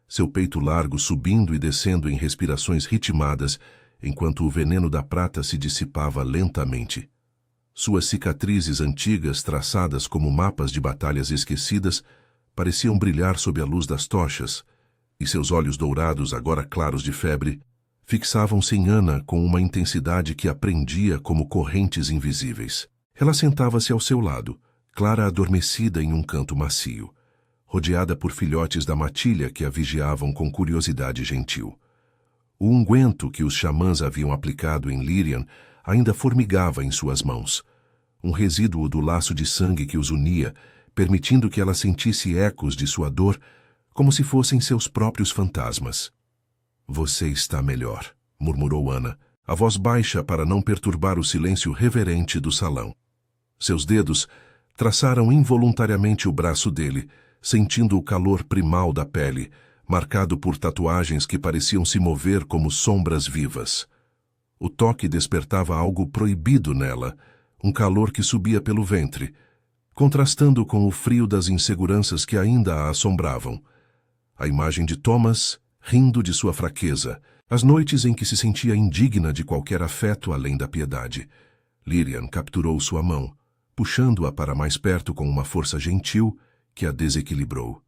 seu peito largo subindo e descendo em respirações ritmadas, enquanto o veneno da prata se dissipava lentamente. Suas cicatrizes antigas, traçadas como mapas de batalhas esquecidas, pareciam brilhar sob a luz das tochas, e seus olhos dourados, agora claros de febre, fixavam-se em Ana com uma intensidade que a prendia como correntes invisíveis. Ela sentava-se ao seu lado, Clara adormecida em um canto macio, rodeada por filhotes da matilha que a vigiavam com curiosidade gentil. O unguento que os xamãs haviam aplicado em Lyrian ainda formigava em suas mãos, um resíduo do laço de sangue que os unia, permitindo que ela sentisse ecos de sua dor como se fossem seus próprios fantasmas. Você está melhor, murmurou Ana, a voz baixa para não perturbar o silêncio reverente do salão. Seus dedos traçaram involuntariamente o braço dele, sentindo o calor primal da pele, marcado por tatuagens que pareciam se mover como sombras vivas. O toque despertava algo proibido nela, um calor que subia pelo ventre, contrastando com o frio das inseguranças que ainda a assombravam. A imagem de Thomas, rindo de sua fraqueza, as noites em que se sentia indigna de qualquer afeto além da piedade. Lirian capturou sua mão, puxando-a para mais perto com uma força gentil que a desequilibrou.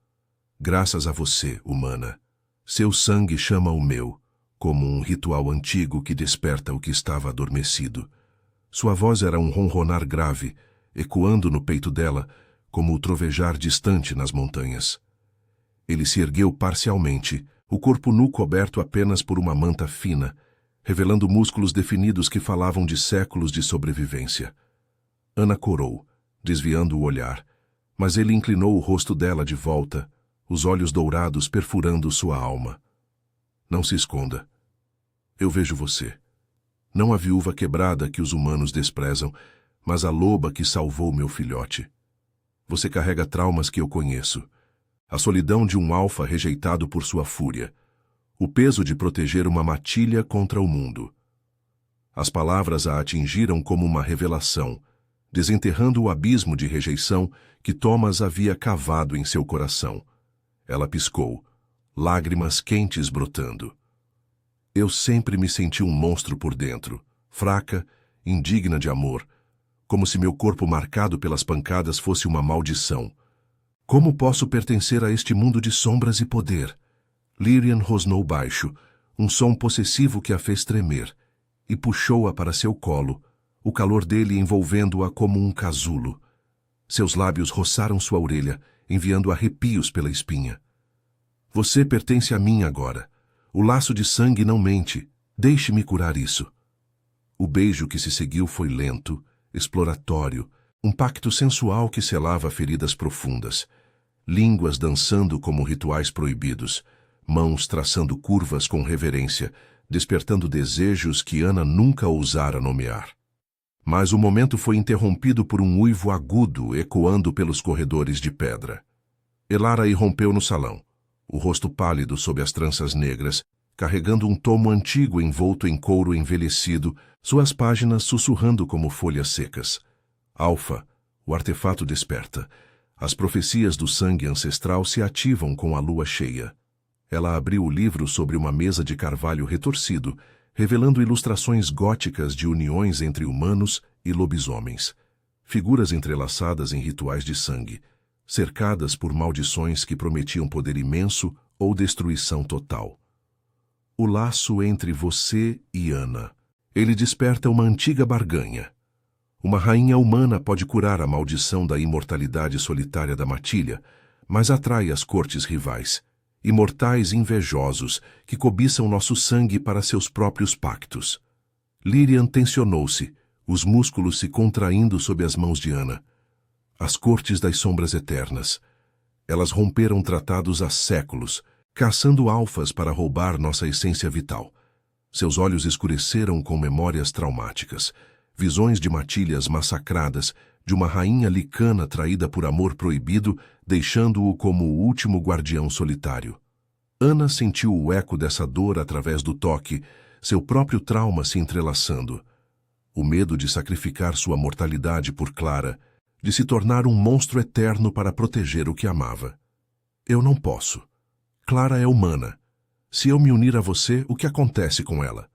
Graças a você, humana. Seu sangue chama o meu, como um ritual antigo que desperta o que estava adormecido. Sua voz era um ronronar grave, ecoando no peito dela, como o trovejar distante nas montanhas. Ele se ergueu parcialmente, o corpo nu coberto apenas por uma manta fina, revelando músculos definidos que falavam de séculos de sobrevivência. Ana corou, desviando o olhar, mas ele inclinou o rosto dela de volta, os olhos dourados perfurando sua alma. Não se esconda. Eu vejo você. Não a viúva quebrada que os humanos desprezam, mas a loba que salvou meu filhote. Você carrega traumas que eu conheço. A solidão de um alfa rejeitado por sua fúria. O peso de proteger uma matilha contra o mundo. As palavras a atingiram como uma revelação, desenterrando o abismo de rejeição que Thomas havia cavado em seu coração. Ela piscou, lágrimas quentes brotando. Eu sempre me senti um monstro por dentro, fraca, indigna de amor, como se meu corpo marcado pelas pancadas fosse uma maldição. Como posso pertencer a este mundo de sombras e poder? Lirian rosnou baixo, um som possessivo que a fez tremer, e puxou-a para seu colo, o calor dele envolvendo-a como um casulo. Seus lábios roçaram sua orelha, enviando arrepios pela espinha. Você pertence a mim agora. O laço de sangue não mente. Deixe-me curar isso. O beijo que se seguiu foi lento, exploratório, um pacto sensual que selava feridas profundas. Línguas dançando como rituais proibidos, mãos traçando curvas com reverência, despertando desejos que Ana nunca ousara nomear. Mas o momento foi interrompido por um uivo agudo ecoando pelos corredores de pedra. Elara irrompeu no salão, o rosto pálido sob as tranças negras, carregando um tomo antigo envolto em couro envelhecido, suas páginas sussurrando como folhas secas. Alfa, o artefato desperta. As profecias do sangue ancestral se ativam com a lua cheia. Ela abriu o livro sobre uma mesa de carvalho retorcido, revelando ilustrações góticas de uniões entre humanos e lobisomens. Figuras entrelaçadas em rituais de sangue, cercadas por maldições que prometiam poder imenso ou destruição total. O laço entre você e Ana. Ele desperta uma antiga barganha. Uma rainha humana pode curar a maldição da imortalidade solitária da matilha, mas atrai as cortes rivais, imortais invejosos que cobiçam nosso sangue para seus próprios pactos. Lirian tensionou-se, os músculos se contraindo sob as mãos de Ana. As cortes das sombras eternas. Elas romperam tratados há séculos, caçando alfas para roubar nossa essência vital. Seus olhos escureceram com memórias traumáticas, visões de matilhas massacradas, de uma rainha licana traída por amor proibido, deixando-o como o último guardião solitário. Ana sentiu o eco dessa dor através do toque, seu próprio trauma se entrelaçando. O medo de sacrificar sua mortalidade por Clara, de se tornar um monstro eterno para proteger o que amava. Eu não posso. Clara é humana. Se eu me unir a você, o que acontece com ela?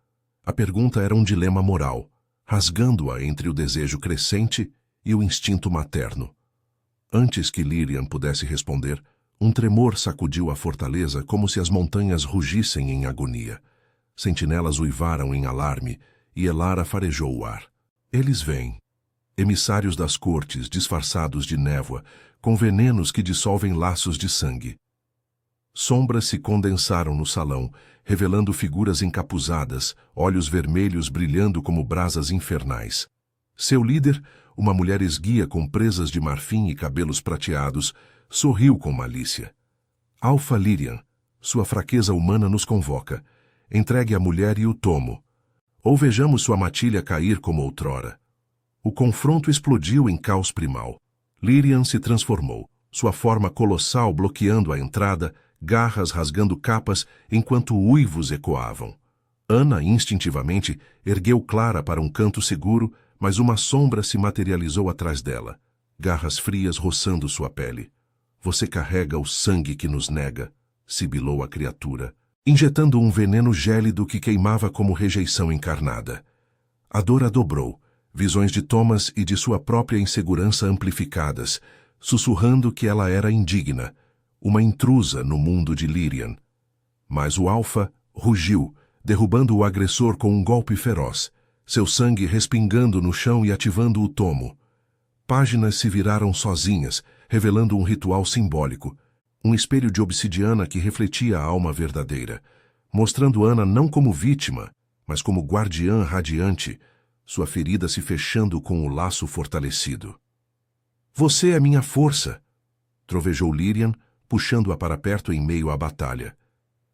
A pergunta era um dilema moral, rasgando-a entre o desejo crescente e o instinto materno. Antes que Lirian pudesse responder, um tremor sacudiu a fortaleza como se as montanhas rugissem em agonia. Sentinelas uivaram em alarme e Elara farejou o ar. Eles vêm. Emissários das cortes, disfarçados de névoa, com venenos que dissolvem laços de sangue. Sombras se condensaram no salão, revelando figuras encapuzadas, olhos vermelhos brilhando como brasas infernais. Seu líder, uma mulher esguia com presas de marfim e cabelos prateados, sorriu com malícia. Alfa Lirian, sua fraqueza humana nos convoca. Entregue a mulher e o tomo. Ou vejamos sua matilha cair como outrora. O confronto explodiu em caos primal. Lirian se transformou, sua forma colossal bloqueando a entrada, garras rasgando capas enquanto uivos ecoavam. Ana, instintivamente, ergueu Clara para um canto seguro, mas uma sombra se materializou atrás dela, garras frias roçando sua pele. Você carrega o sangue que nos nega, sibilou a criatura, injetando um veneno gélido que queimava como rejeição encarnada. A dor a dobrou, visões de Thomas e de sua própria insegurança amplificadas, sussurrando que ela era indigna, uma intrusa no mundo de Lyrian. Mas o Alfa rugiu, derrubando o agressor com um golpe feroz, seu sangue respingando no chão e ativando o tomo. Páginas se viraram sozinhas, revelando um ritual simbólico, um espelho de obsidiana que refletia a alma verdadeira, mostrando Ana não como vítima, mas como guardiã radiante, sua ferida se fechando com o laço fortalecido. "Você é minha força", trovejou Lyrian, puxando-a para perto em meio à batalha.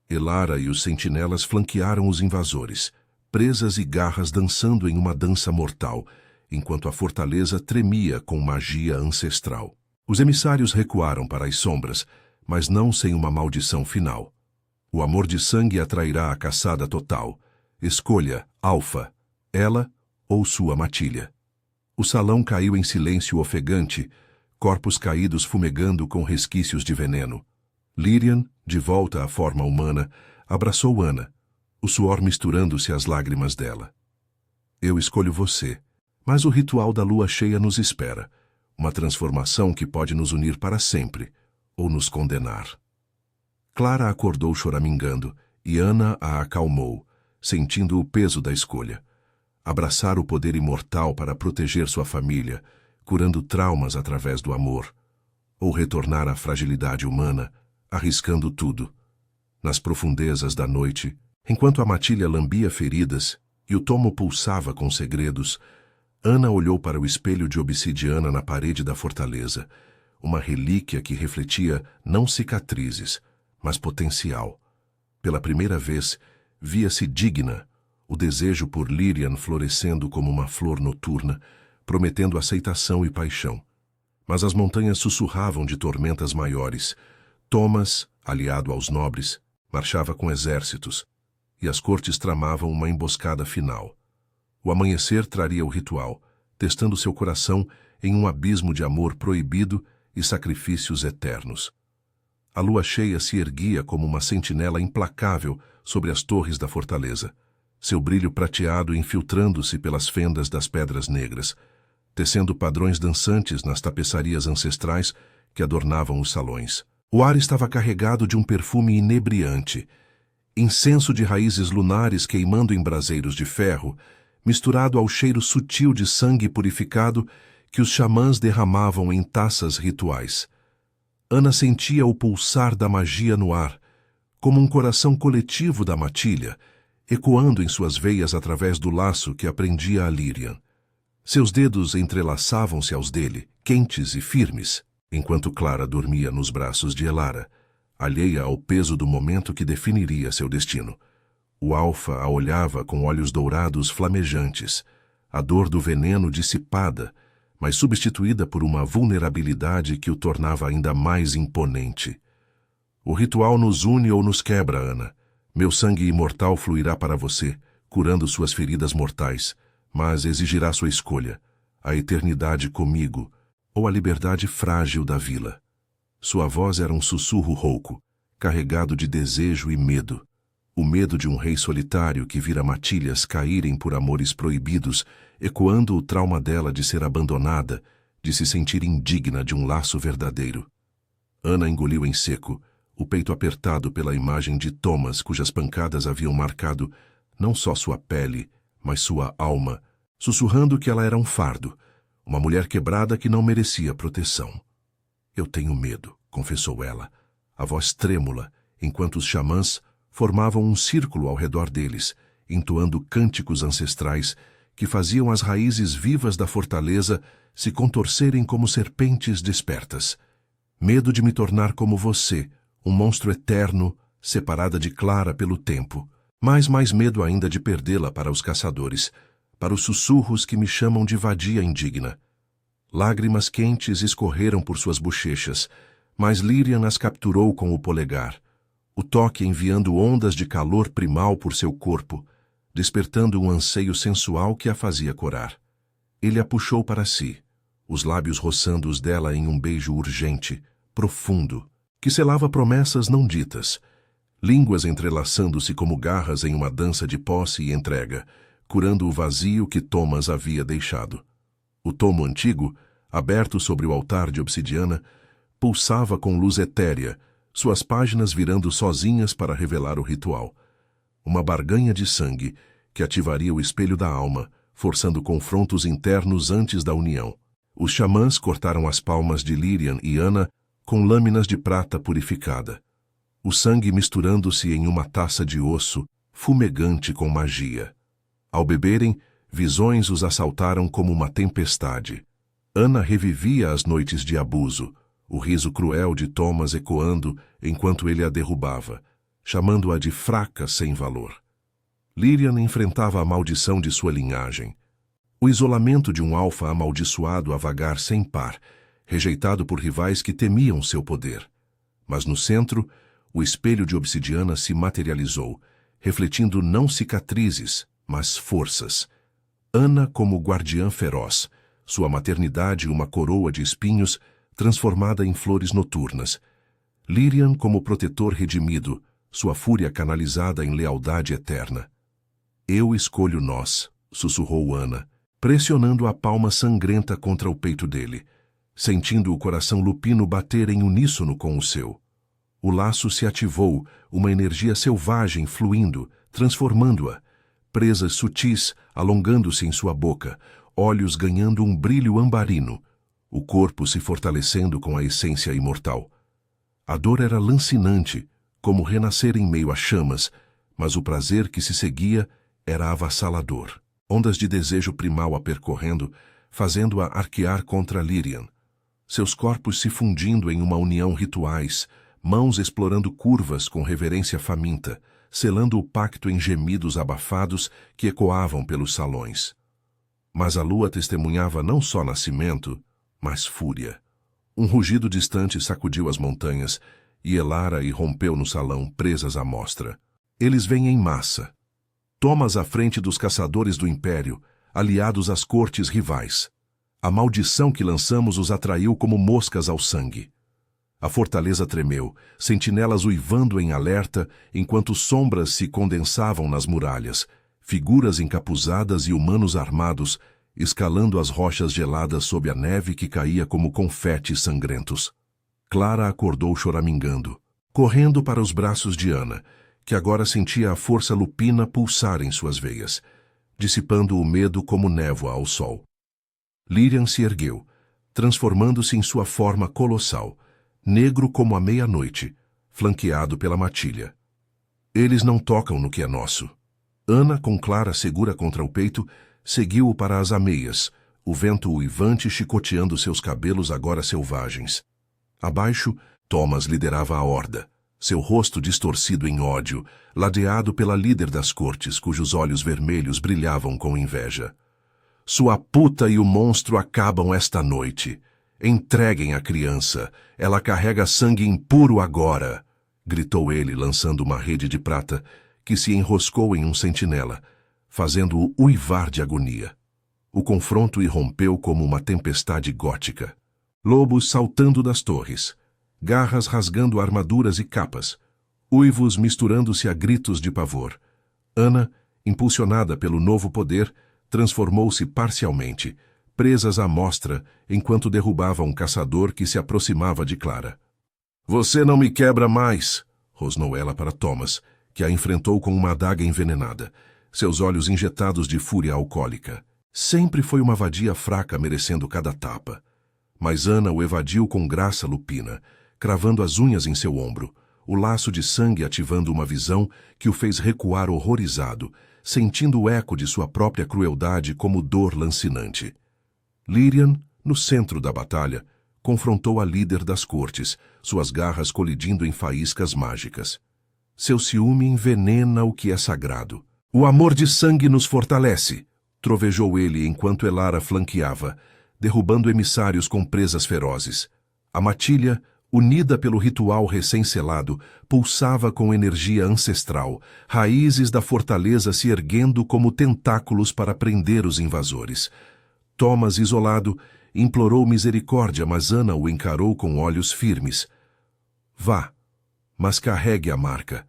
Elara e os sentinelas flanquearam os invasores, presas e garras dançando em uma dança mortal, enquanto a fortaleza tremia com magia ancestral. Os emissários recuaram para as sombras, mas não sem uma maldição final. O amor de sangue atrairá a caçada total. Escolha, Alfa, ela ou sua matilha. O salão caiu em silêncio ofegante, corpos caídos fumegando com resquícios de veneno. Lyrian, de volta à forma humana, abraçou Ana, o suor misturando-se às lágrimas dela. "Eu escolho você, mas o ritual da lua cheia nos espera, uma transformação que pode nos unir para sempre, ou nos condenar." Clara acordou choramingando, e Ana a acalmou, sentindo o peso da escolha. Abraçar o poder imortal para proteger sua família, curando traumas através do amor, ou retornar à fragilidade humana, arriscando tudo. Nas profundezas da noite, enquanto a matilha lambia feridas e o tomo pulsava com segredos, Ana olhou para o espelho de obsidiana na parede da fortaleza, uma relíquia que refletia não cicatrizes, mas potencial. Pela primeira vez, via-se digna, o desejo por Lyrian florescendo como uma flor noturna, prometendo aceitação e paixão. Mas as montanhas sussurravam de tormentas maiores. Thomas, aliado aos nobres, marchava com exércitos, e as cortes tramavam uma emboscada final. O amanhecer traria o ritual, testando seu coração em um abismo de amor proibido e sacrifícios eternos. A lua cheia se erguia como uma sentinela implacável sobre as torres da fortaleza, seu brilho prateado infiltrando-se pelas fendas das pedras negras, tecendo padrões dançantes nas tapeçarias ancestrais que adornavam os salões. O ar estava carregado de um perfume inebriante, incenso de raízes lunares queimando em braseiros de ferro, misturado ao cheiro sutil de sangue purificado que os xamãs derramavam em taças rituais. Ana sentia o pulsar da magia no ar, como um coração coletivo da matilha, ecoando em suas veias através do laço que aprendia a Lyrian. Seus dedos entrelaçavam-se aos dele, quentes e firmes, enquanto Clara dormia nos braços de Elara, alheia ao peso do momento que definiria seu destino. O Alfa a olhava com olhos dourados flamejantes, a dor do veneno dissipada, mas substituída por uma vulnerabilidade que o tornava ainda mais imponente. "O ritual nos une ou nos quebra, Ana. Meu sangue imortal fluirá para você, curando suas feridas mortais, mas exigirá sua escolha, a eternidade comigo ou a liberdade frágil da vila." Sua voz era um sussurro rouco, carregado de desejo e medo. O medo de um rei solitário que vira matilhas caírem por amores proibidos, ecoando o trauma dela de ser abandonada, de se sentir indigna de um laço verdadeiro. Ana engoliu em seco, o peito apertado pela imagem de Thomas, cujas pancadas haviam marcado não só sua pele, mas sua alma, sussurrando que ela era um fardo, uma mulher quebrada que não merecia proteção. "Eu tenho medo", confessou ela, a voz trêmula, enquanto os xamãs formavam um círculo ao redor deles, entoando cânticos ancestrais que faziam as raízes vivas da fortaleza se contorcerem como serpentes despertas. "Medo de me tornar como você, um monstro eterno, separada de Clara pelo tempo. Mas mais medo ainda de perdê-la para os caçadores, para os sussurros que me chamam de vadia indigna." Lágrimas quentes escorreram por suas bochechas, mas Lyrian as capturou com o polegar, o toque enviando ondas de calor primal por seu corpo, despertando um anseio sensual que a fazia corar. Ele a puxou para si, os lábios roçando os dela em um beijo urgente, profundo, que selava promessas não ditas. línguas entrelaçando-se como garras em uma dança de posse e entrega, curando o vazio que Thomas havia deixado. O tomo antigo, aberto sobre o altar de obsidiana, pulsava com luz etérea, suas páginas virando sozinhas para revelar o ritual. Uma barganha de sangue que ativaria o espelho da alma, forçando confrontos internos antes da união. Os xamãs cortaram as palmas de Lirian e Ana com lâminas de prata purificada. O sangue misturando-se em uma taça de osso, fumegante com magia. Ao beberem, visões os assaltaram como uma tempestade. Ana revivia as noites de abuso, o riso cruel de Thomas ecoando enquanto ele a derrubava, chamando-a de fraca sem valor. Lirian enfrentava a maldição de sua linhagem. O isolamento de um alfa amaldiçoado a vagar sem par, rejeitado por rivais que temiam seu poder. Mas no centro, o espelho de obsidiana se materializou, refletindo não cicatrizes, mas forças. Ana como guardiã feroz, sua maternidade uma coroa de espinhos transformada em flores noturnas. Lirian como protetor redimido, sua fúria canalizada em lealdade eterna. Eu escolho nós, sussurrou Ana, pressionando a palma sangrenta contra o peito dele, sentindo o coração lupino bater em uníssono com o seu. O laço se ativou, uma energia selvagem fluindo, transformando-a. Presas sutis alongando-se em sua boca, olhos ganhando um brilho ambarino, o corpo se fortalecendo com a essência imortal. A dor era lancinante, como renascer em meio a chamas, mas o prazer que se seguia era avassalador. Ondas de desejo primal a percorrendo, fazendo-a arquear contra Lirian. Seus corpos se fundindo em uma união rituais, mãos explorando curvas com reverência faminta, selando o pacto em gemidos abafados que ecoavam pelos salões. Mas a lua testemunhava não só nascimento, mas fúria. Um rugido distante sacudiu as montanhas, e Elara irrompeu no salão, presas à mostra. Eles vêm em massa. Thomas à frente dos caçadores do Império, aliados às cortes rivais. A maldição que lançamos os atraiu como moscas ao sangue. A fortaleza tremeu, sentinelas uivando em alerta, enquanto sombras se condensavam nas muralhas, figuras encapuzadas e humanos armados, escalando as rochas geladas sob a neve que caía como confetes sangrentos. Clara acordou choramingando, correndo para os braços de Ana, que agora sentia a força lupina pulsar em suas veias, dissipando o medo como névoa ao sol. Lirian se ergueu, transformando-se em sua forma colossal, negro como a meia-noite, flanqueado pela matilha. Eles não tocam no que é nosso. Ana, com Clara segura contra o peito, seguiu-o para as ameias, o vento uivante chicoteando seus cabelos agora selvagens. Abaixo, Thomas liderava a horda, seu rosto distorcido em ódio, ladeado pela líder das cortes, cujos olhos vermelhos brilhavam com inveja. Sua puta e o monstro acabam esta noite. Entreguem a criança, ela carrega sangue impuro agora, gritou ele, lançando uma rede de prata que se enroscou em um sentinela, fazendo-o uivar de agonia. O confronto irrompeu como uma tempestade gótica. Lobos saltando das torres, garras rasgando armaduras e capas, uivos misturando-se a gritos de pavor. Ana, impulsionada pelo novo poder, transformou-se parcialmente, presas à mostra, enquanto derrubava um caçador que se aproximava de Clara. Você não me quebra mais, rosnou ela para Thomas, que a enfrentou com uma adaga envenenada, seus olhos injetados de fúria alcoólica. Sempre foi uma vadia fraca merecendo cada tapa. Mas Ana o evadiu com graça lupina, cravando as unhas em seu ombro, o laço de sangue ativando uma visão que o fez recuar horrorizado, sentindo o eco de sua própria crueldade como dor lancinante. Lirian, no centro da batalha, confrontou a líder das cortes, suas garras colidindo em faíscas mágicas. Seu ciúme envenena o que é sagrado. O amor de sangue nos fortalece, trovejou ele enquanto Elara flanqueava, derrubando emissários com presas ferozes. A matilha, unida pelo ritual recém-selado, pulsava com energia ancestral, raízes da fortaleza se erguendo como tentáculos para prender os invasores. Thomas, isolado, implorou misericórdia, mas Ana o encarou com olhos firmes. Vá, mas carregue a marca.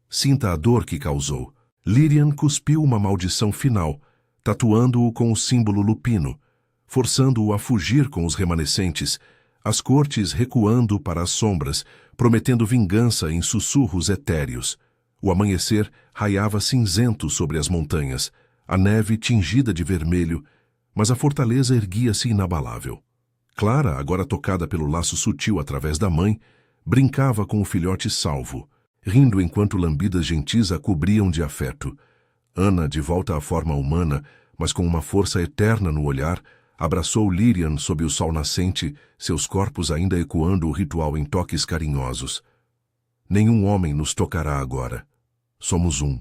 Sinta a dor que causou. Lyrian cuspiu uma maldição final, tatuando-o com o símbolo lupino, forçando-o a fugir com os remanescentes, as cortes recuando para as sombras, prometendo vingança em sussurros etéreos. O amanhecer raiava cinzento sobre as montanhas, a neve tingida de vermelho, mas a fortaleza erguia-se inabalável. Clara, agora tocada pelo laço sutil através da mãe, brincava com o filhote salvo, rindo enquanto lambidas gentis a cobriam de afeto. Ana, de volta à forma humana, mas com uma força eterna no olhar, abraçou Lyrian sob o sol nascente, seus corpos ainda ecoando o ritual em toques carinhosos. Nenhum homem nos tocará agora. Somos um.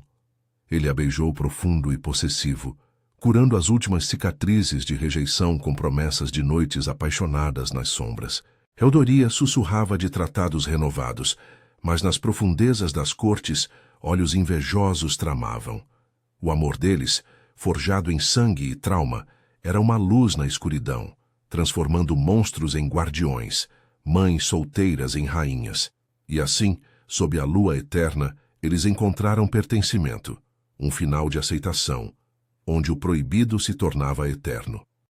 Ele a beijou profundo e possessivo, curando as últimas cicatrizes de rejeição com promessas de noites apaixonadas nas sombras. Eldoria sussurrava de tratados renovados, mas nas profundezas das cortes, olhos invejosos tramavam. O amor deles, forjado em sangue e trauma, era uma luz na escuridão, transformando monstros em guardiões, mães solteiras em rainhas. E assim, sob a lua eterna, eles encontraram pertencimento, um final de aceitação, onde o proibido se tornava eterno.